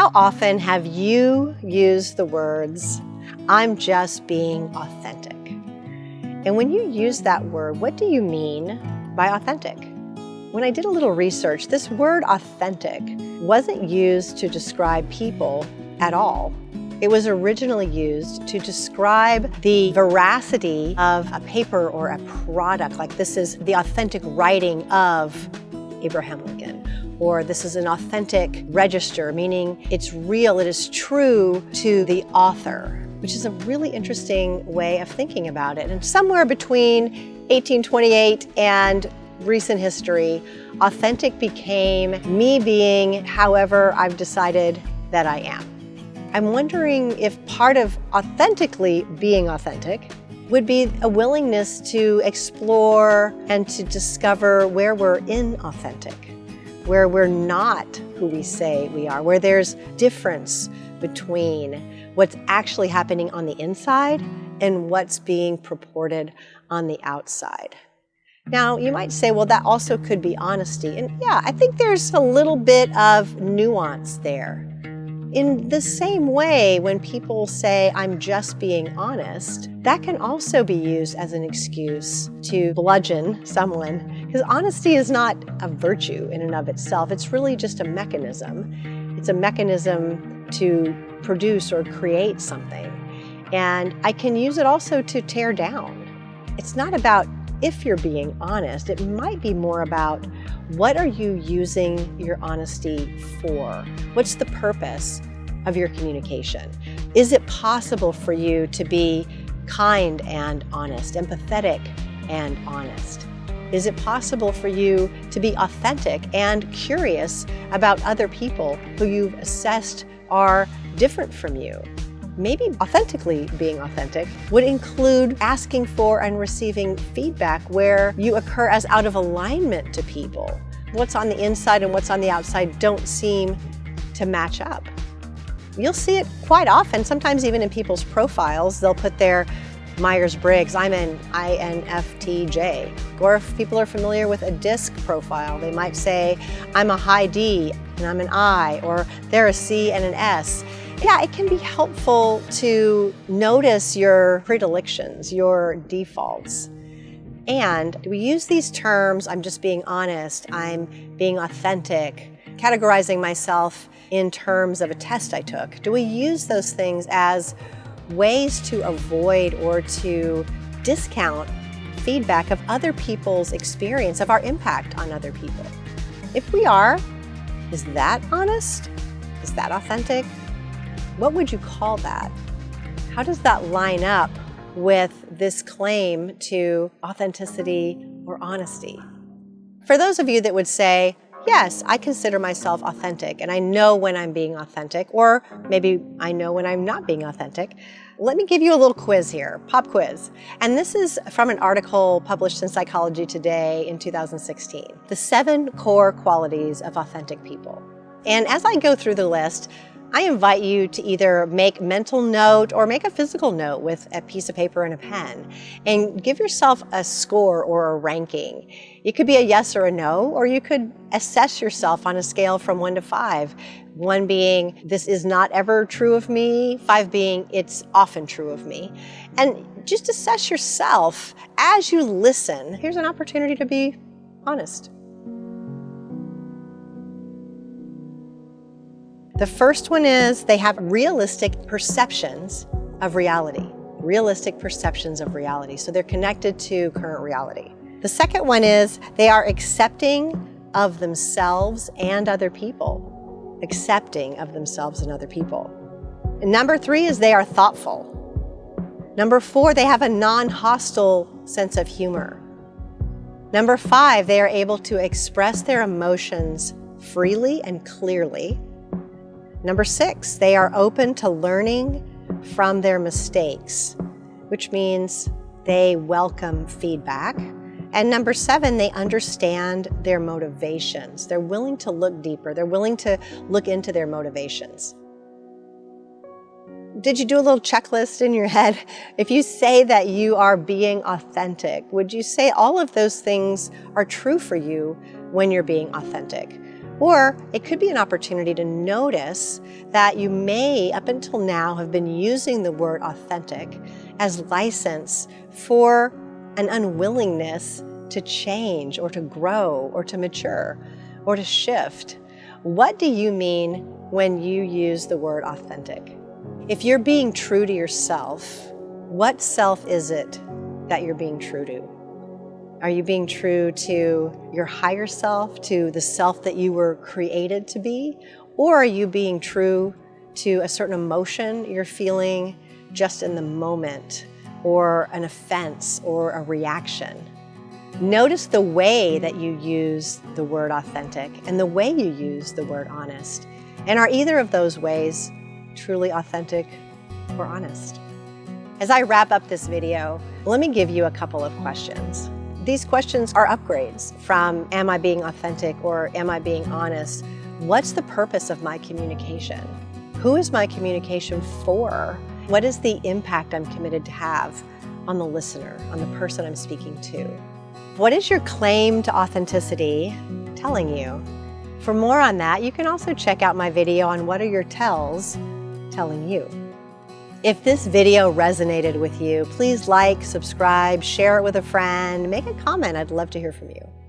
How often have you used the words, "I'm just being authentic"? And when you use that word, what do you mean by authentic? When I did a little research, this word authentic wasn't used to describe people at all. It was originally used to describe the veracity of a paper or a product, like this is the authentic writing of Abraham Lincoln, or this is an authentic register, meaning it's real, it is true to the author, which is a really interesting way of thinking about it. And somewhere between 1828 and recent history, authentic became me being however I've decided that I am. I'm wondering if part of authentically being authentic would be a willingness to explore and to discover where we're inauthentic, where we're not who we say we are, where there's difference between what's actually happening on the inside and what's being purported on the outside. Now, you might say, well, that also could be honesty. And yeah, I think there's a little bit of nuance there. In the same way, when people say, "I'm just being honest," that can also be used as an excuse to bludgeon someone, because honesty is not a virtue in and of itself. It's really just a mechanism. It's a mechanism to produce or create something. And I can use it also to tear down. It's not about if you're being honest. It might be more about what are you using your honesty for? What's the purpose of your communication? Is it possible for you to be kind and honest, empathetic and honest? Is it possible for you to be authentic and curious about other people who you've assessed are different from you? Maybe authentically being authentic would include asking for and receiving feedback where you occur as out of alignment to people. What's on the inside and what's on the outside don't seem to match up. You'll see it quite often, sometimes even in people's profiles. They'll put their Myers-Briggs, I'm an INFTJ. Or if people are familiar with a DISC profile, they might say, I'm a high D and I'm an I, or they're a C and an S. Yeah, it can be helpful to notice your predilections, your defaults. And we use these terms, I'm just being honest, I'm being authentic, categorizing myself in terms of a test I took. Do we use those things as ways to avoid or to discount feedback of other people's experience, of our impact on other people? If we are, is that honest? Is that authentic? What would you call that? How does that line up with this claim to authenticity or honesty? For those of you that would say, yes, I consider myself authentic and I know when I'm being authentic, or maybe I know when I'm not being authentic, let me give you a little quiz here, pop quiz. And this is from an article published in Psychology Today in 2016, The 7 Core Qualities of Authentic People. And as I go through the list, I invite you to either make mental note or make a physical note with a piece of paper and a pen and give yourself a score or a ranking. It could be a yes or a no, or you could assess yourself on a scale from 1 to 5. 1 being, this is not ever true of me. 5 being, it's often true of me. And just assess yourself as you listen. Here's an opportunity to be honest. The first one is they have realistic perceptions of reality. Realistic perceptions of reality. So they're connected to current reality. The second one is they are accepting of themselves and other people. Accepting of themselves and other people. And number 3 is they are thoughtful. Number 4, they have a non-hostile sense of humor. Number 5, they are able to express their emotions freely and clearly. Number 6, they are open to learning from their mistakes, which means they welcome feedback. And number 7, they understand their motivations. They're willing to look deeper. They're willing to look into their motivations. Did you do a little checklist in your head? If you say that you are being authentic, would you say all of those things are true for you when you're being authentic? Or it could be an opportunity to notice that you may, up until now, have been using the word authentic as license for an unwillingness to change or to grow or to mature or to shift. What do you mean when you use the word authentic? If you're being true to yourself, what self is it that you're being true to? Are you being true to your higher self, to the self that you were created to be? Or are you being true to a certain emotion you're feeling just in the moment, or an offense or a reaction? Notice the way that you use the word authentic and the way you use the word honest. And are either of those ways truly authentic or honest? As I wrap up this video, let me give you a couple of questions. These questions are upgrades from am I being authentic or am I being honest? What's the purpose of my communication? Who is my communication for? What is the impact I'm committed to have on the listener, on the person I'm speaking to? What is your claim to authenticity telling you? For more on that, you can also check out my video on what are your tells telling you. If this video resonated with you, please like, subscribe, share it with a friend, make a comment. I'd love to hear from you.